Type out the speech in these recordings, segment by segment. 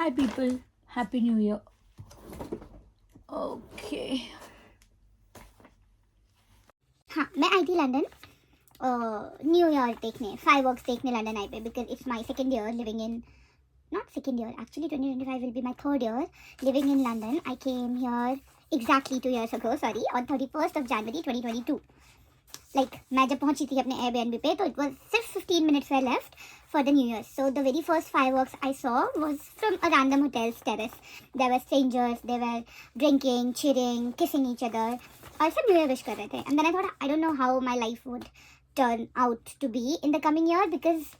Hi people, Happy New Year. Okay. हाँ, मैं आई थी लंदन न्यू ईयर देखने, फाइव वर्क्स देखने लंदन आई पे, because it's my second year living in, not second year, actually 2025 will be my third year living in London. I came here exactly 2 years ago, sorry, on 31st of January 2022. Like, मैं जब पहुंची थी अपने Airbnb पे, तो it was सिर्फ 15 minutes were left for the New Year. So the very first fireworks I saw was from a random hotel's terrace. There were strangers, they were drinking, cheering, kissing each other. और सब new year wish कर रहे थे. And then I thought, I don't know how my life would turn out to be in the coming year, because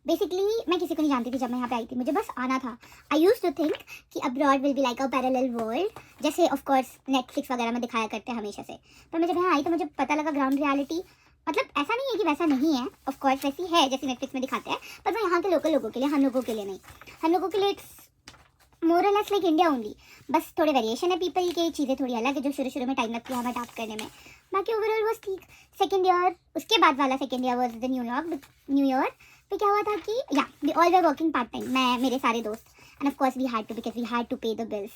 basically मैं किसी को नहीं जानती थी जब मैं यहाँ पे आई थी. मुझे बस आना था. आई यूज टू थिंक कि abroad will be like a parallel world, जैसे ऑफ कोर्स नेटफ्लिक्स वगैरह में दिखाया करते हैं हमेशा से. पर मैं जब यहाँ आई तो मुझे पता लगा ग्राउंड रियलिटी मतलब ऐसा नहीं है कि वैसा नहीं है, ऑफ कोर्स वैसी है जैसे नेटफ्लिक्स में दिखाते हैं, पर वो यहाँ के लोकल लोगों के लिए, हम लोगों के लिए नहीं. हम लोगों के लिए इट्स मोर और लेस लाइक इंडिया ओनली. बस थोड़े वेरिएशन है पीपल के, चीज़ें थोड़ी अलग है जो शुरू शुरू में टाइम लगती है हमें अडाप्ट करने में. बाकी ओवरऑल वॉज ठीक. सेकेंड ईयर, उसके बाद वाला second year was the new year पे क्या हुआ था कि या we all were working part time, मैं मेरे सारे दोस्त, and of course we had to, because we had to pay the bills.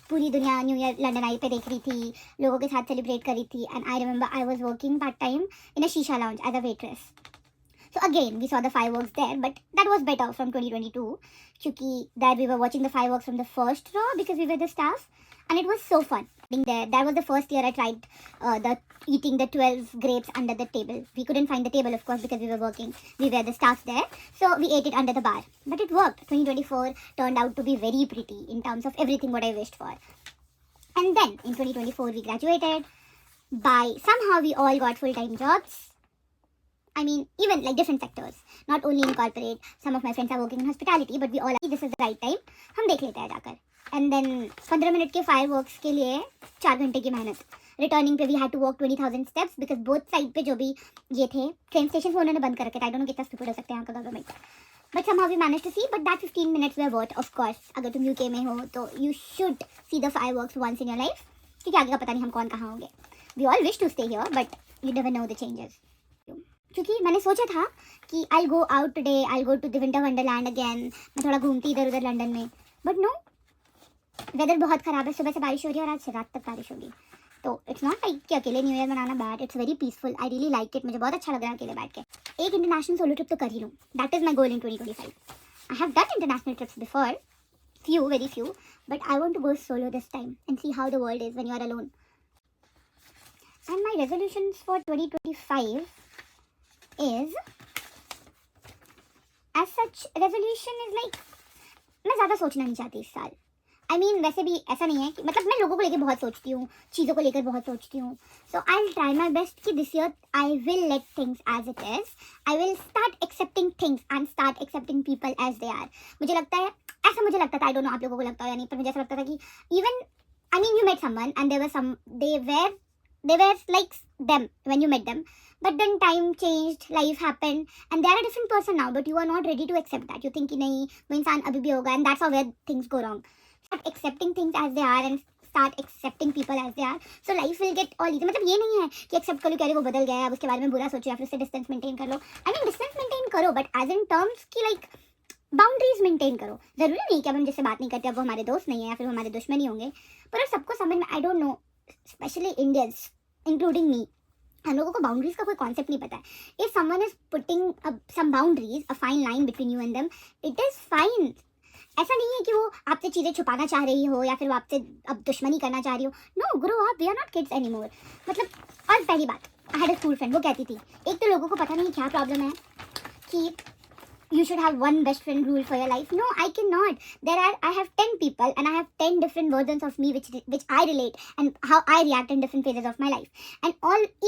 पूरी दुनिया न्यू ईयर लंदन आई पे देख रही थी, लोगों के साथ सेलिब्रेट कर रही थी. And I remember I was working part time in a shisha lounge as a waitress. So again, we saw the fireworks there, but that was better from 2022. Kyunki there we were watching the fireworks from the first row because we were the staff, and it was so fun. Being there, that was the first year I tried eating the 12 grapes under the table. We couldn't find the table, of course, because we were working. We were the staff there, so we ate it under the bar. But it worked. 2024 turned out to be very pretty in terms of everything what I wished for. And then in 2024 we graduated. By somehow we all got full-time jobs. I mean, even like different sectors, not only in corporate. Some of my friends are working in hospitality, but we all are, this is the right time, हम देख लेते हैं जाकर. And then 15 minute के fireworks के लिए 4 घंटे की मेहनत. रिटर्निंग पे we had to walk 20,000 steps because both side पे जो भी ये थे ट्रेन स्टेशन उन्होंने बंद कर रखे थे. I don't know कितना stupid हो सकते हैं यहाँ का government, but somehow we managed to see. But that 15 minutes were worth, of course. अगर तुम UK में हो तो you should see the fireworks once in your life, क्योंकि आगे का पता नहीं हम कौन कहाँ होंगे. We all wish to stay here, but you never know the changes. क्योंकि मैंने सोचा था कि I go out today, I go to the winter wonderland again, मैं थोड़ा घूमती इधर उधर लंदन में. बट नो, वेदर बहुत ख़राब है, सुबह से बारिश हो रही है और आज से रात तक बारिश होगी. तो इट्स नॉट लाइक कि अकेले न्यू ईयर मनाना bad, it's very peaceful. I really like it. मुझे बहुत अच्छा लग रहा है अकेले बैठ के. एक इंटरनेशनल सोलो ट्रिप तो कर ही लूँ. That is my goal in 2025. I have done international trips before, few, very few, but I want to go solo this time and see how the world is when you are alone. And my resolutions for 2025 is, as such, resolution is like, मैं ज़्यादा सोचना नहीं चाहती इस साल. I mean, वैसे भी ऐसा नहीं है कि मतलब मैं लोगों को लेकर बहुत सोचती हूँ, चीज़ों को लेकर बहुत सोचती हूँ. So I'll try my best कि this year I will let things as it is. I will start accepting things and start accepting people as they are. मुझे लगता है, ऐसा मुझे लगता था, I don't know आप लोगों को लगता है या नहीं, पर मुझे ऐसा लगता था कि even, I mean, you met someone and they were like them when you met them. But then time changed, life happened, and they are a different person now, but you are not ready to accept that. You think कि नहीं, वो इंसान अभी भी होगा, and that's how where things go wrong. Start accepting things as they are and start accepting people as they are. So life will get all easy. मतलब ये नहीं है कि accept कर लो कि अरे वो बदल गया है, अब उसके बारे में बुरा सोचो या फिर उससे distance maintain कर लो. I mean distance maintain करो, but as in terms कि like बाउंड्रीज मेंटेन करो. जरूरी नहीं कि अब हम जिससे बात नहीं करते अब वो हमारे दोस्त नहीं है या फिर हमारे दुश्मन ही होंगे. पर सबको समझ में, आई don't no, specially Indians including me, हम लोगों को बाउंड्रीज का कोई कॉन्सेप्ट नहीं पता है. If someone is putting some boundaries, a fine line between you and them, it is fine. ऐसा नहीं है कि वो आपसे चीज़ें छुपाना चाह रही हो या फिर वो आपसे अब दुश्मनी करना चाह रही हो. No, grow up, we are not kids anymore. मतलब, और पहली बात, I had a school friend, वो कहती थी, एक तो लोगों को पता नहीं क्या प्रॉब्लम है कि you should have one best friend rule for your life. No, I cannot. I have 10 people and I have 10 different versions of me which I relate and how I react in different phases of my life. And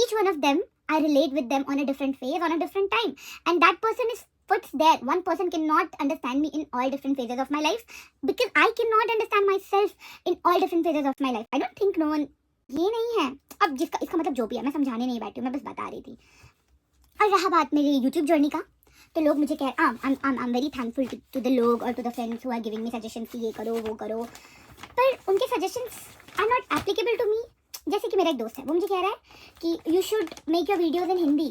each one of them, I relate with them on a different phase, on a different time. And that person is puts there. One person cannot understand me in all different phases of my life because I cannot understand myself in all different phases of my life. I don't think no one, ये नहीं है. अब इसका मतलब जो भी है, मैं समझाने नहीं बैठी हूँ, मैं बस बता रही थी. और रहा बात मेरी यूट्यूब जर्नी का, तो लोग मुझे कह I'm very thankful to the लोग और to the friends who are giving me suggestions कि ये करो वो करो, पर उनके suggestions are not applicable to me. जैसे कि मेरा एक दोस्त है, वो मुझे कह रहा है कि you should make your videos in Hindi,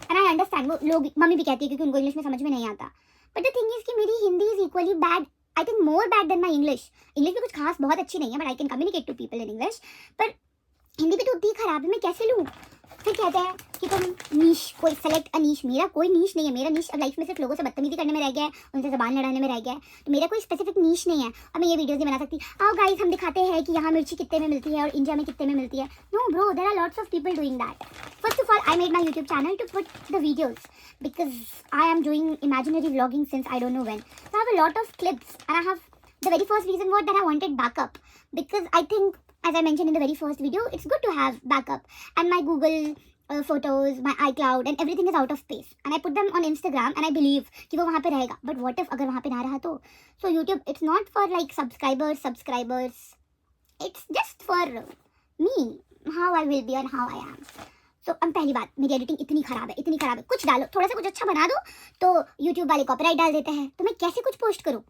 and I understand. वो लोग, मम्मी भी कहती है क्योंकि उनको इंग्लिश में समझ में नहीं आता. But the thing is कि मेरी Hindi is equally bad I think more bad than my English भी कुछ खास बहुत अच्छी नहीं है, but I can communicate to people in English, पर हिंदी भी तो उतनी खराब है, मैं कैसे लूँ? फिर कहते हैं कि तुम नीश, कोई सेलेक्ट अ नीश, मेरा कोई नीश नहीं है, मेरा नीश अब लाइफ में सिर्फ लोगों से बदतमीजी करने में रह गया है, उनसे ज़बान लड़ाने में रह गया है, तो मेरा कोई स्पेसिफिक नीश नहीं है। अब मैं ये वीडियोस नहीं बना सकती, आओ गाइस हम दिखाते हैं कि यहाँ मिर्ची कितने में मिलती है और इंडिया में कितने में मिलती है। No bro, there are lots of people doing that. First of all, I made my YouTube channel to put the videos because I am doing imaginary vlogging since I don't know when. So I have a lot of clips, and I have the very first reason was that I wanted backup, because I think, as I mentioned in the very first video, it's good to have backup, and my Google photos, my iCloud and everything is out of space, and I put them on Instagram and I believe कि वो वहाँ पे रहेगा, but what if अगर वहाँ पे ना रहा तो? So YouTube, it's not for like subscribers, it's just for me, how I will be and how I am. So पहली बात, मेरी एडिटिंग इतनी खराब है, कुछ डालो, थोड़ा सा कुछ अच्छा बना दो तो YouTube वाले कॉपीराइट डाल देते हैं, तो मैं कैसे कुछ पोस्ट करूँ?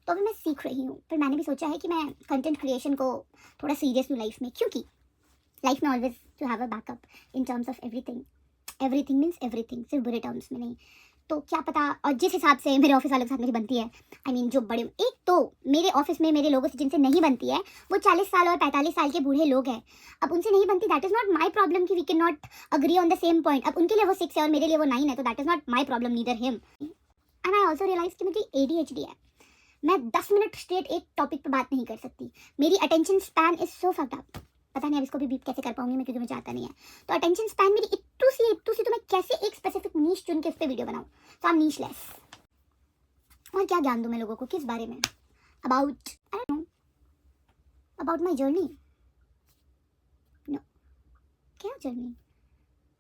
तो अभी मैं सीख रही हूँ, पर मैंने भी सोचा है कि मैं कंटेंट क्रिएशन को थोड़ा सीरियस लूँ लाइफ में, क्योंकि लाइफ में always to have a backup in terms of everything means everything, सिर्फ बुरे टर्म्स में नहीं। तो क्या पता, और जिस हिसाब से मेरे ऑफिस वालों के साथ मेरी बनती है, आई मीन जो बड़े, एक तो मेरे ऑफिस में मेरे लोगों से जिनसे नहीं बनती है वो 40 साल और 45 साल के बूढ़े लोग हैं। अब उनसे नहीं बनती, that is not my problem कि we can not agree on the same point. अब उनके लिए वो 6 है और मेरे लिए वो 9 है, तो that is not my problem, neither him. And I also realise कि मुझे ADHD है, मैं 10 मिनट स्ट्रेट एक टॉपिक पर बात नहीं कर सकती, मेरी attention span is so fucked up. पता नहीं अब इसको भी बीप कैसे कर पाऊंगी मैं, क्योंकि मुझे आता नहीं है। तो अटेंशन स्पैन मेरी इतू सी, तो मैं कैसे एक स्पेसिफिक नीश चुन के इस पे वीडियो बनाऊं? सो आई एम नीशलेस। और क्या ज्ञान दूं मैं लोगों को, किस बारे में? About, I don't know, about my journey. No, क्या जर्नी?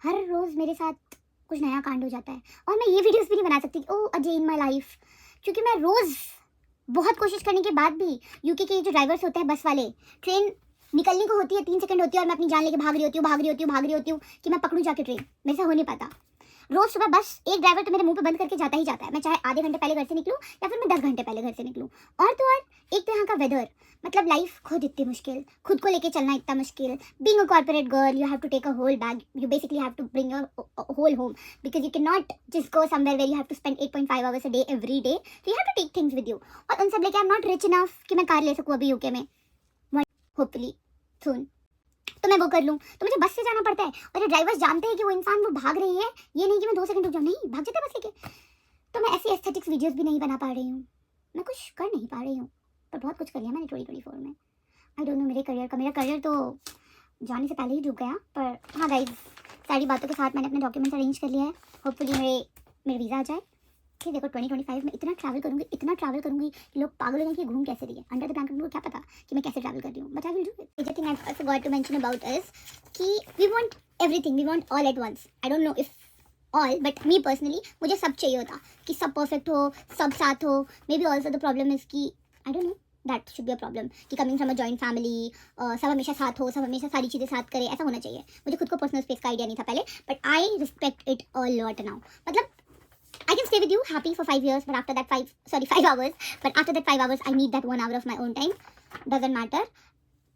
हर रोज मेरे साथ कुछ नया कांड हो जाता है, और मैं ये वीडियोस भी नहीं बना सकती ओ a day in my life, क्योंकि मैं रोज बहुत कोशिश करने के बाद भी, यूके के जो ड्राइवर्स होते हैं बस वाले, ट्रेन निकलने को होती है 3 सेकंड होती है और मैं अपनी जान लेके भाग रही होती हूँ कि मैं पकड़ूं जाके ट्रेन, मेरे से हो नहीं पाता। रोज सुबह बस एक ड्राइवर तो मेरे मुंह पे बंद करके जाता ही जाता है, मैं चाहे आधे घंटे पहले घर से निकलूं या फिर मैं 10 घंटे पहले घर से निकलूं। और तो और एक तो यहाँ का वेदर, मतलब लाइफ खुद इतनी मुश्किल, खुद को लेके चलना इतना मुश्किल। Being a corporate girl, you have to take a whole bag, you basically have to bring your whole home, because you can not just go somewhere where you have to spend 8.5 hours a day every day, so you have to take things with you. और उन सब लेके I am not rich enough कि मैं car ले सकूँ अभी UK में, होपफुली सून, तो मैं वो कर लूँ। तो मुझे बस से जाना पड़ता है, और ये ड्राइवर्स जानते हैं कि वो इंसान वो भाग रही है, ये नहीं कि मैं 2 सेकंड रुक जाऊँ, नहीं भाग जाते बस लेके। तो मैं ऐसी एस्थेटिक्स वीडियोस भी नहीं बना पा रही हूँ, मैं कुछ कर नहीं पा रही हूँ, पर बहुत कुछ कर लिया मैंने 2024 में। आई डोंट नो मेरा करियर तो जाने से पहले ही डूब गया। पर हाँ गाइज, सारी बातों के साथ मैंने अपने डॉक्यूमेंट्स अरेंज कर लिया है, होपफुली मेरे वीज़ा आ जाए। कि देखो 2025 में इतना ट्रैवल करूँगी कि लोग पागल हो जाएंगे कि घूम कैसे रही है अंडर द ब्लैंकेट, उनको क्या पता कि मैं कैसे ट्रैवल कर रही हूँ, but I will do it. Major thing I forgot to mention about is कि we want everything, we want all at once. I don't know if all, but me personally मुझे सब चाहिए होता कि सब परफेक्ट हो, सब साथ हो। Maybe also the problem is कि I don't know, that should be a problem कि coming from a joint family, सब हमेशा साथ हो, सब हमेशा सारी चीज़ें साथ करें, ऐसा होना चाहिए। मुझे खुद को पर्सनल स्पेस का आइडिया नहीं था पहले, but I respect it a lot now. मतलब I can stay with you happy for 5 years, but after that 5 hours, but after that 5 hours I need that 1 hour of my own time, doesn't matter।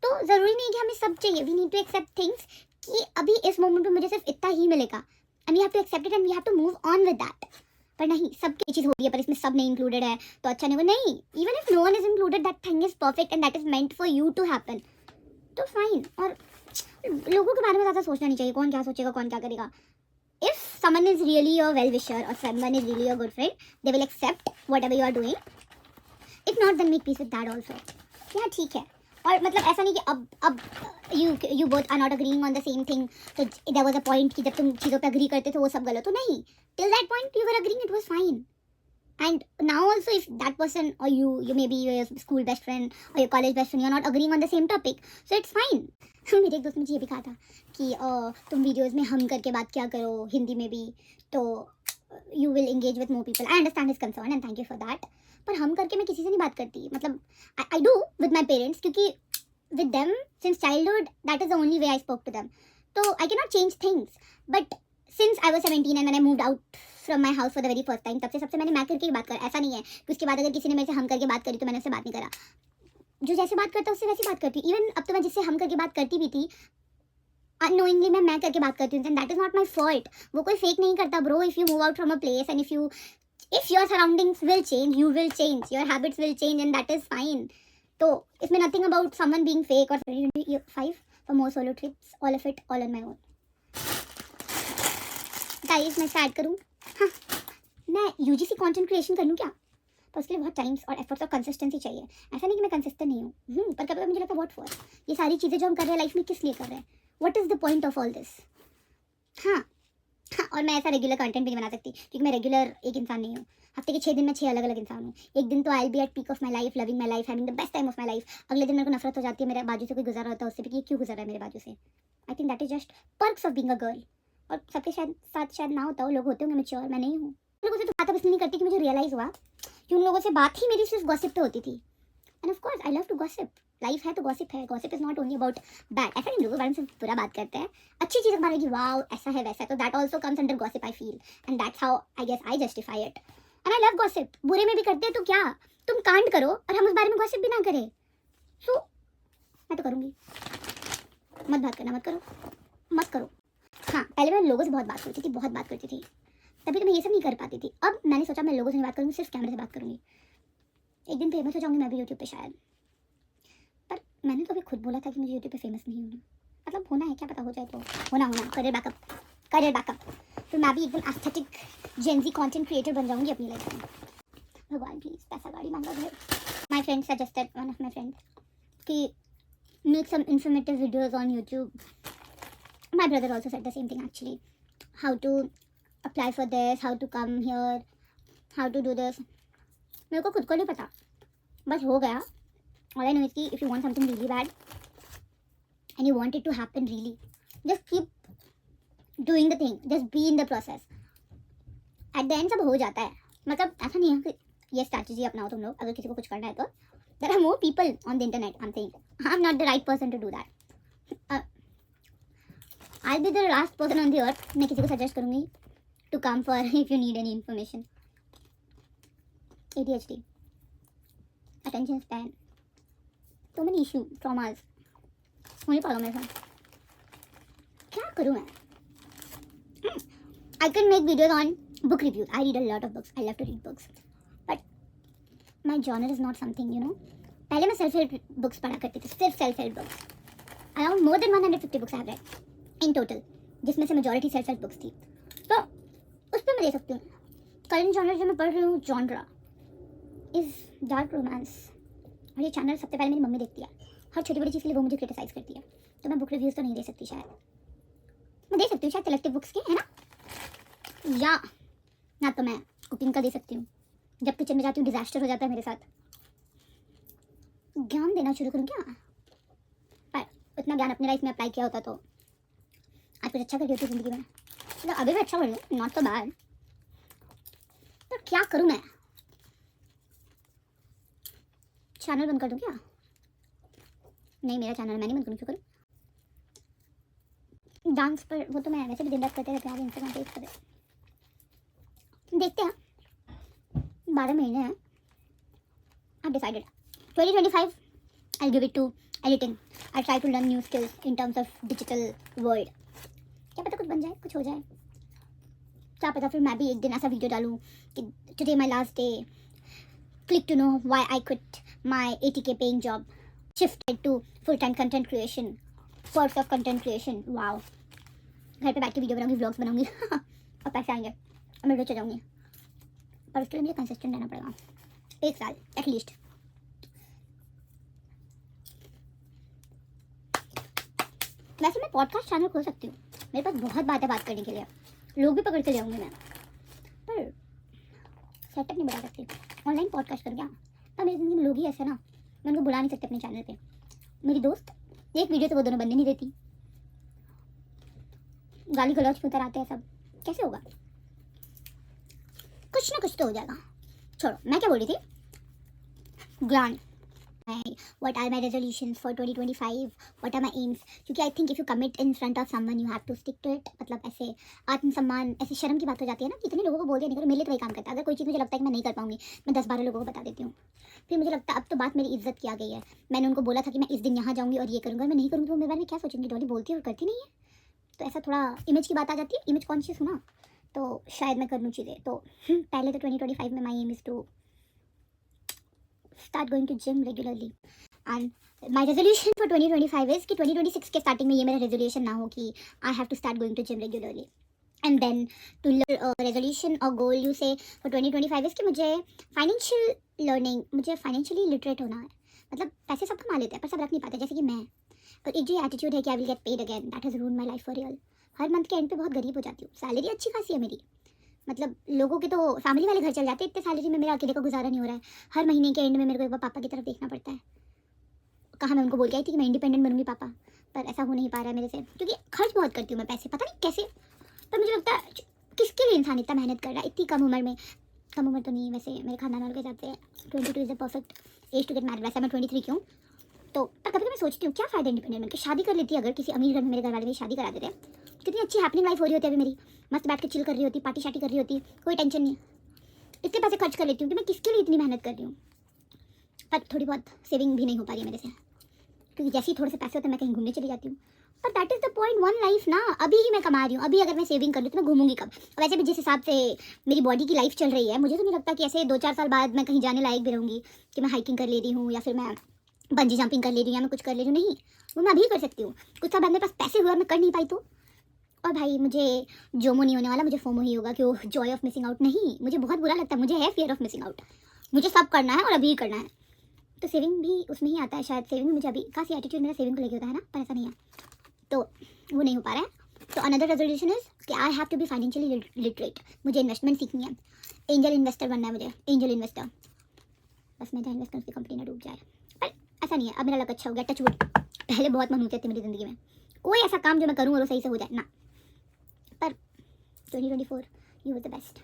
तो ज़रूरी नहीं कि हमें सब चाहिए, we need to accept things कि अभी इस मोमेंट पे मुझे सिर्फ इतना ही मिलेगा, and we have to accept it and we have to move on with that। पर नहीं, सबकी चीज़ हो रही है पर इसमें सब नहीं इंक्लूडेड है, तो अच्छा नहीं होगा। नहीं, even if no one is included, that thing is perfect and that is meant for you to happen, तो फाइन। और लोगों के बारे में ज़्यादा सोचना नहीं चाहिए, कौन क्या सोचेगा, कौन क्या करेगा। If someone is really your well-wisher or someone is really your good friend, they will accept whatever you are doing. If not, then make peace with that also. Yeah, ठीक है। और मतलब ऐसा नहीं कि अब you both are not agreeing on the same thing. तो there was a point कि जब तुम चीज़ों पे agree करते थे वो सब गलत हो, नहीं। Till that point you were agreeing, it was fine. And now also if that person or you maybe your school best friend or your college best friend, you're not agreeing on the same topic, so it's fine। मेरे एक दोस्त ने मुझे ये भी कहा था कि तुम वीडियोस में हम करके बात क्या करो हिंदी में भी, तो you will engage with more people. I understand his concern and thank you for that, पर हम करके मैं किसी से नहीं बात करती। मतलब I do with my parents, क्योंकि with them since childhood that is the only way I spoke to them, तो I can not change things. But since I was 17 and I moved out from my house for the very first time, तब से सबसे मैंने मैं करके ही बात करा। ऐसा नहीं है कि उसके बाद अगर किसी ने मेरे से हम करके बात करी तो मैंने उससे बात नहीं करा। जो जैसे बात करता है उससे वैसी बात करती हूँ। इवन अब तो मैं जिससे हम करके बात करती भी थी, अननोइंगली मैं करके बात करती हूँ, and that is not my fault. वो कोई फेक नहीं करता bro. If you move out from a place and if you If your surroundings will change, you will change, your habits will change, and that is fine. तो इसमें nothing about someone being fake or 2025 for more solo trips, all of it all on my own. Guys मैं start करूँ? हाँ, मैं UGC content creation कर लूँ क्या? पर उसके लिए बहुत टाइम्स और एफर्ट्स और कंसिस्टेंसी चाहिए. ऐसा नहीं कि मैं कंसिस्टेंट नहीं हूँ, पर कभी मुझे लगता है व्हाट फॉर, ये सारी चीज़ें जो हम कर रहे हैं लाइफ में किस लिए कर रहे हैं, what is the point of all this. हाँ, और मैं ऐसा रेगुलर कंटेंट भी नहीं बना सकती क्योंकि मैं रेगुलर एक इंसान नहीं हूँ. हफ्ते के 6 दिन में 6 अलग अलग इंसान हूँ. एक दिन तो I be at peak of my life, loving my life, having the best time of my life. अगले दिन मेरे को नफरत हो जाती है, मेरे बाजू से कोई गुजरा होता है उससे भी कि ये क्यों गुजरा है मेरे बाजू से. I think that is just perks of being a girl. और सबके साथ शायद ना होता हो, लोग होते होंगे मैच्योर, मैं नहीं हूँ. लोगों से तो बात अब इसलिए नहीं करती कि मुझे रियलाइज़ हुआ कि उन लोगों से बात ही मेरी सिर्फ गॉसिप पे होती थी. And of course I love to gossip. Life है तो गॉसिप है. Gossip is not only about bad. ऐसा नहीं लोगों के बारे में सिर्फ बुरा बात करते हैं, अच्छी चीज़ के बारे में कि वाओ ऐसा है वैसा है, तो that also comes under gossip I feel. And that's how I guess I justify it. And I love gossip. बुरे में भी करते हैं तो क्या, तुम कांड करो और हम उस बारे में गॉसिप भी ना करें. सो मैं तो करूँगी. मत बात करना, मत करो, मत करो. हाँ, पहले मैं लोगों से बहुत बात करती थी, बहुत बात करती थी, तभी तो मैं ये सब नहीं कर पाती थी. अब मैंने सोचा मैं लोगों से नहीं बात करूँगी, सिर्फ कैमरे से बात करूँगी. एक दिन फेमस हो जाऊँगी मैं भी यूट्यूब पे शायद. पर मैंने तो अभी खुद बोला था कि मुझे यूट्यूब पे फेमस नहीं होना. मतलब होना है, क्या पता हो जाए तो होना. Career backup. फिर मैं भी एकदम एस्थेटिक जेनजी कंटेंट क्रिएटर बन जाऊँगी अपनी लाइफ में. भगवान प्लीज़ पैसा गाड़ी मांगा घर. My friend suggested, one of my friends, कि make some informative videos on YouTube. My brother also said the same thing actually. How to apply for this, how to come here, how to do this. मेरे को खुद को नहीं पता, बस हो गया. All I know is कि if you want something really bad and you want it to happen really, just keep doing the thing, just be in the process. At the end सब हो जाता है. मतलब ऐसा नहीं है कि ये स्ट्रैटेजी अपनाओ तुम लोग अगर किसी को कुछ करना है तो. There are more people on the internet. I'm saying I'm not the right person to do that. I'll be the last person on the earth. मैं किसी को सजेस्ट करूँगी to come for if you need any information. ADHD, attention span, so many issue, traumas. होने पालो मेरे साथ. क्या करूँ मैं? I can make videos on book reviews. I read a lot of books. I love to read books. But my genre is not something, you know. पहले मैं self help books पढ़ा करती थी, सिर्फ self help books. Around more than 150 books I have read in total, जिसमें से majority self help books थी. तो उस पर मैं दे सकती हूँ. करंट जॉनर जो मैं पढ़ रही हूँ जॉनरा इज़ डार्क रोमांस. और ये चैनल सबसे पहले मेरी मम्मी देखती है. हर छोटी बड़ी चीज़ के लिए वो मुझे क्रिटिसाइज़ करती है. तो मैं बुक रिव्यूज़ तो नहीं दे सकती शायद. मैं दे सकती हूँ शायद कलेक्टिव बुक्स के, है ना. या ना तो मैं कुकिंग का दे सकती हूँ. जब किचन में जाती हूँ डिजास्टर हो जाता है मेरे साथ. ज्ञान देना शुरू करूँ क्या? पर उतना ज्ञान अपने लाइफ में अप्लाई किया होता तो आज कुछ अच्छा कर रही होती ज़िंदगी में. मतलब अभी भी अच्छा कर रही हूँ, नॉट तो बैड. तो क्या करूँ मैं? चैनल बंद कर दूँ क्या? नहीं, मेरा चैनल मैं नहीं बंद करूँ. क्यों करूँ? डांस पर वो तो मैं वैसे भी दिन रात करते रहते हैं. इंस्टाग्राम पे कर देखते हैं. 12 महीने हैं. I decided 2025 I give it to editing. I try to learn new skills in terms of digital world. क्या पता कुछ बन जाए, कुछ हो जाए. क्या पता फिर मैं भी एक दिन ऐसा वीडियो डालूँ कि today my last day, click to know why I quit my 80K paying job, shifted to full time content creation, perks of content creation. Wow, घर पे बैठ के वीडियो बनाऊंगी, व्लॉग्स बनाऊंगी और पैसे आएंगे और मैं रिच हो जाऊंगी. पर उसके लिए मुझे कंसिस्टेंट रहना पड़ेगा 1 साल एटलीस्ट. वैसे मैं पॉडकास्ट चैनल खोल सकती हूँ. मेरे पास बहुत बात है बात करने के लिए. लोग भी पकड़ते जाऊँगी मैं, पर सेटअप नहीं बना सकती. ऑनलाइन पॉडकास्ट कर क्या? पर मेरी ज़िंदगी में लोग ही ऐसे ना, मैं उनको बुला नहीं सकती अपने चैनल पे. मेरी दोस्त एक वीडियो से वो दोनों बनने नहीं देती. गाली गलौज पे उतर आते हैं सब. कैसे होगा? कुछ ना कुछ तो हो जाएगा. छोड़ो, मैं क्या बोल रही थी. Grand what are my resolutions for 2025, what are my aims. क्योंकि I think if you commit in front of someone you have to stick to it. मतलब ऐसे आत्मसम्मान, ऐसे शर्म की बात हो जाती है ना. कितने लोगों को बोल दिया नहीं करो, मेरे लिए तो वही काम करता है. अगर कोई चीज़ मुझे लगता है कि मैं नहीं कर पाऊंगी, मैं 10-12 लोगों को बता देती हूँ. फिर मुझे लगता है अब तो बात मेरी इज्जत की आ गई है. मैंने उनको बोला था कि मैं इस दिन यहाँ जाऊँगी और ये करूँगा, मैं नहीं करूँगी तो मेरे बारे में क्या सोचेंगे. डॉली बोलती है और करती नहीं है, तो ऐसा थोड़ा इमेज की बात आ जाती है. इमेज कॉन्शियस हूँ ना, तो शायद मैं कर लूँ चीज़ें। तो पहले तो 2025 में my aim is to start going to gym regularly. And my resolution for 2025 is कि 2026 के स्टार्टिंग में ये मेरा रेजोल्यूशन ना हो कि I have to start going to gym regularly. And then two resolution और goal you say for 2025 is कि मुझे फाइनेंशियल लर्निंग, मुझे फाइनेंशियली लिटरेट होना है। मतलब पैसे सब कमा लेते हैं पर सब रख नहीं पाते, जैसे कि मैं। और एक जो एटीट्यूड है कि I will get paid again, that has ruined my life for real. Her month के एंड पे बहुत गरीब हो जाती हूँ। सैलरी अच्छी खासी है मेरी, मतलब लोगों के तो फैमिली वाले घर चल जाते हैं, इतने सैलरी में मेरा अकेले का गुजारा नहीं हो रहा है। हर महीने के एंड में मेरे को एक बार पापा की तरफ देखना पड़ता है। कहाँ मैं उनको बोल के आई थी कि मैं इंडिपेंडेंट बनूंगी पापा, पर ऐसा हो नहीं पा रहा है मेरे से, क्योंकि खर्च बहुत करती हूँ मैं पैसे, पता नहीं कैसे। पर मुझे लगता है किसके लिए इंसान इतना मेहनत कर रहा है इतनी कम उम्र में। कम उम्र तो नहीं, वैसे मेरे खानदान वालों के हिसाब से 22 is the perfect age to get married, वैसे मैं 23 क्यों। तो पर कभी कभी मैं सोचती हूँ क्या फ़ायदा इंडिपेंडेंट बनकर, शादी कर लेती अगर किसी अमीर घर में, मेरे घर वाले मेरी शादी करा देते, कितनी अच्छी हैपनिंग लाइफ हो रही होती अभी मेरी। मस्त बैठ के चिल कर रही होती, पार्टी शार्टी कर रही होती, कोई टेंशन नहीं। इतने पैसे खर्च कर लेती हूँ कि मैं किसके लिए इतनी मेहनत कर रही हूँ। पर थोड़ी बहुत सेविंग भी नहीं हो पा रही है मेरे से, क्योंकि जैसे ही थोड़े से पैसे होते हैं मैं कहीं घूमने चली जाती हूँ। पर that is the point, one life ना, अभी ही मैं कमा रही हूँ। अभी अगर मैं सेविंग कर लूँ तो मैं घूमूंगी कब। वैसे भी जिस हिसाब से मेरी बॉडी की लाइफ चल रही है, मुझे तो नहीं लगता कि ऐसे 2-4 साल बाद मैं कहीं जाने लायक भी रहूँगी कि मैं हाइकिंग कर ले रही हूँ या फिर मैं बंजी जंपिंग कर ले रही हूँ या मैं कुछ कर ले रही हूँ। नहीं, वो मैं अभी कर सकती हूँ। कुछ साल बाद मेरे पास पैसे हुए और मैं कर नहीं पाई तो। और भाई मुझे जोमो नहीं होने वाला, मुझे फोमो ही होगा कि वो जॉय ऑफ मिसिंग आउट। नहीं, मुझे बहुत बुरा लगता है, मुझे है फियर ऑफ मिसिंग आउट। मुझे सब करना है और अभी ही करना है। तो सेविंग भी उसमें ही आता है शायद। सेविंग में मुझे अभी काफ़ी एटीट्यूड मेरा सेविंग को लेके होता है ना, पर ऐसा नहीं है, तो वो नहीं हो पा रहा है। तो अनदर रेजोल्यूशन इज कि I have to be financially literate. मुझे इन्वेस्टमेंट सीखनी है, एंजल इन्वेस्टर बनना है मुझे, एंजल इन्वेस्टर। बस मैं जहाँ इन्वेस्ट करूँ उसकी कंपनी ना डूब जाए। पर ऐसा नहीं है, अब मेरा लक अच्छा हो गया, टच वुड। पहले बहुत मन होते थे मेरी ज़िंदगी में कोई ऐसा काम जो मैं करूँ और वो सही से हो जाए ना। पर 2024 यू वाज द बेस्ट।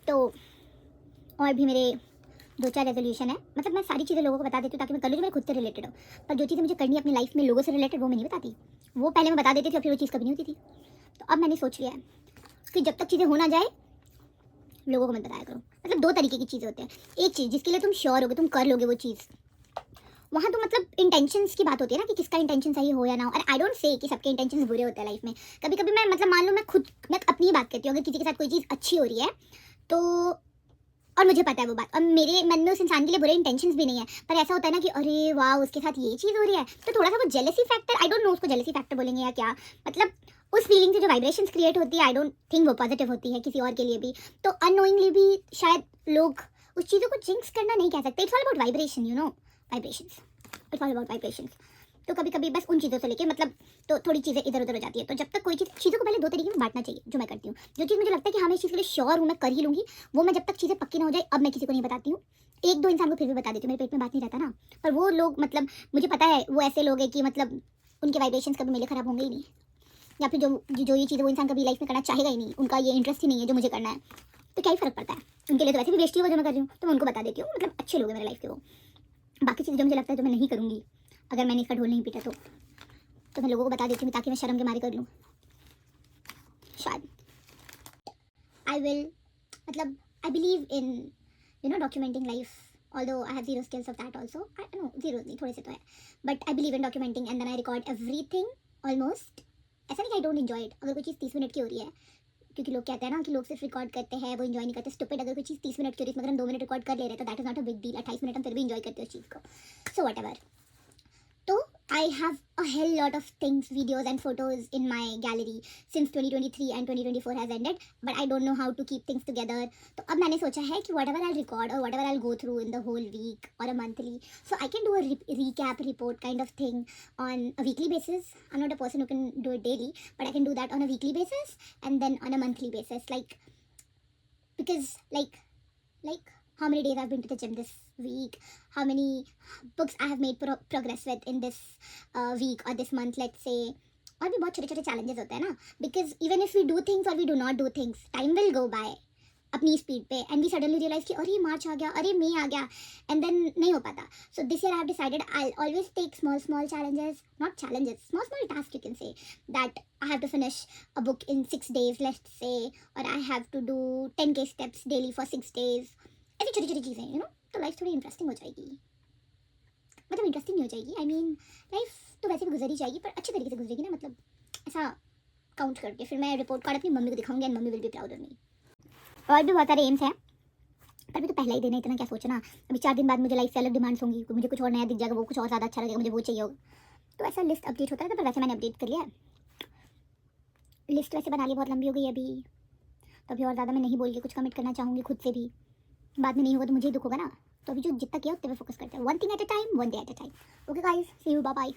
तो और भी मेरे 2-4 रेजोल्यूशन है, मतलब मैं सारी चीज़ें लोगों को बता देती हूँ ताकि मैं कर लूँ जो मेरे खुद से रिलेटेड हो। पर जो चीज़ें मुझे करनी है अपनी लाइफ में लोगों से रिलेटेड, वो मैं नहीं बताती। वो पहले मैं बता देती थी और फिर वो चीज़ कभी नहीं होती थी। तो अब मैंने सोच लिया है कि जब तक चीज़ें हो ना जाए लोगों को मत बताया करो। मतलब 2 तरीके की चीज़ें होती हैं। एक चीज़ जिसके लिए तुम श्योर होगे, तुम कर लोगे वो चीज़, वहाँ तो मतलब इंटेंशंस की बात होती है ना कि किसका इंटेंशन सही हो या ना हो। और आई डोंट से कि सबके इंटेंशंस बुरे होते हैं लाइफ में। कभी कभी मैं मतलब मान लो मैं अपनी ही बात करती हूँ, अगर किसी के साथ कोई चीज़ अच्छी हो रही है तो, और मुझे पता है वो बात, और मेरे मन में उस इंसान के लिए बुरे इंटेंशंस भी नहीं है, पर ऐसा होता है ना कि अरे वाह उसके साथ ये चीज़ हो रही है, तो थोड़ा सा वो jealousy factor, I don't no उसको जेलसी फैक्टर बोलेंगे या क्या, मतलब उस फीलिंग से जो वाइब्रेशंस क्रिएट होती है, आई डोंट थिंक वो पॉजिटिव होती है किसी और के लिए भी। तो अननोइंगली भी शायद लोग उस चीज़ों को जिंक्स करना नहीं कह सकते। It's all about vibration, you know, vibrations, it's all about vibrations. तो कभी कभी बस उन चीज़ों से लेके मतलब तो थोड़ी चीज़ें इधर उधर हो जाती है। तो जब तक कोई चीज़ों को पहले 2 तरीके में बांटना चाहिए, जो मैं करती हूँ। जो चीज़ मुझे लगता है कि हाँ मैं इस चीज़ के लिए श्योर हूँ, मैं कर ही लूँगी, वो मैं जब तक चीज़ें पक्की ना हो जाए अब मैं किसी को नहीं बताती हूँ। 1-2 इंसान को फिर भी बता देती हूँ, मेरे पेट में बात नहीं रहता ना। पर वो लोग मतलब मुझे पता है वो ऐसे लोग हैं कि मतलब उनके वाइब्रेशंस कभी मेरे खराब होंगे ही नहीं, या फिर जो ये चीज़ वो इंसान कभी लाइफ में करना चाहेगा ही नहीं, उनका ये इंटरेस्ट ही नहीं है जो मुझे करना है। तो क्या ही फ़र्क पड़ता है, उनके लिए तो वैसे भी बेइज्जती होगा जो मैं कर रही हूँ, तो मैं उनको बता देती हूँ। मतलब अच्छे लोग हैं मेरे लाइफ के वो। बाकी चीज़ें जो मुझे लगता है जो मैं नहीं करूँगी, अगर मैंने इसका ढोल नहीं पीटा तो मैं लोगों को बता देती हूँ ताकि मैं शर्म के मारे कर लूँ शायद। आई विल, मतलब I believe in documenting life, although I have 0 skills of that also. I know 0 नहीं, थोड़े से तो है, but I believe in documenting and then I record everything almost. ऐसा नहीं कि आई डोंट एंजॉय इट। अगर कोई चीज़ 30 मिनट की हो रही है, क्योंकि लोग कहते हैं ना कि लोग सिर्फ रिकॉर्ड करते हैं वो एंजॉय नहीं करते, स्टूपिड। अगर कोई चीज़ 30 मिनट की हो रही है मगर हम 2 मिनट रिकॉर्ड कर ले रहे हैं तो that is not a big deal. 28 minute हम फिर भी एंजॉय करते हैं उस चीज़ को। So what ever. तो I have a hell lot of things, videos and photos in my gallery since 2023 and 2024 has ended, but I don't know how to keep things together. तो अब मैंने सोचा है कि whatever I'll record or whatever I'll go through in the whole week or a monthly, so I can do a recap report kind of thing on a weekly basis. I'm not a person who can do it daily, but I can do that on a weekly basis and then on a monthly basis, because how many days I've been to the gym this week, how many books I have made progress with in this week or this month, let's say. और भी बहुत छोटे छोटे challenges होते हैं ना, because even if we do things or we do not do things, time will go by अपनी speed पे, and we suddenly realize कि अरे मार्च आ गया, अरे मई आ गया, and then नहीं हो पाता. So this year I have decided I'll always take small challenges, not challenges, small tasks you can say, that I have to finish a book in 6 days, let's say, or I have to do 10k steps daily for 6 days. ऐसी छोटी छोटी चीज़ें, you know, तो life थोड़ी interesting हो जाएगी। मतलब interesting नहीं हो जाएगी, आई मीन लाइफ तो वैसे भी गुजर ही जाएगी पर अच्छे तरीके से गुजरेगी ना, मतलब ऐसा काउंट करके फिर मैं रिपोर्ट कार्ड अपनी मम्मी को दिखाऊंगी and mummy will be proud of me. और भी बहुत सारे एम्स हैं, पर अभी तो पहला ही दिन है, इतना क्या सोचना। अभी 4 दिन बाद मुझे लाइफ से अलग डिमांड्स होंगी, मुझे कुछ और नया दिख जाएगा, वो कुछ और ज़्यादा अच्छा लगेगा, मुझे वो चाहिए होगा। तो ऐसा लिस्ट अपडेट होता रहता है, पर वैसे मैंने अपडेट कर लिया है। लिस्ट वैसे बना ली, बहुत लंबी हो गई अभी, तो अभी और ज़्यादा मैं नहीं बोल के कुछ कमिट करना चाहूँगी खुद से भी, बाद में नहीं होगा तो मुझे ही दुख होगा ना। तो अभी जो जितना किया उतने पे फोकस करते हैं, one thing at a time, one day at a time. Okay guys, see you, bye bye.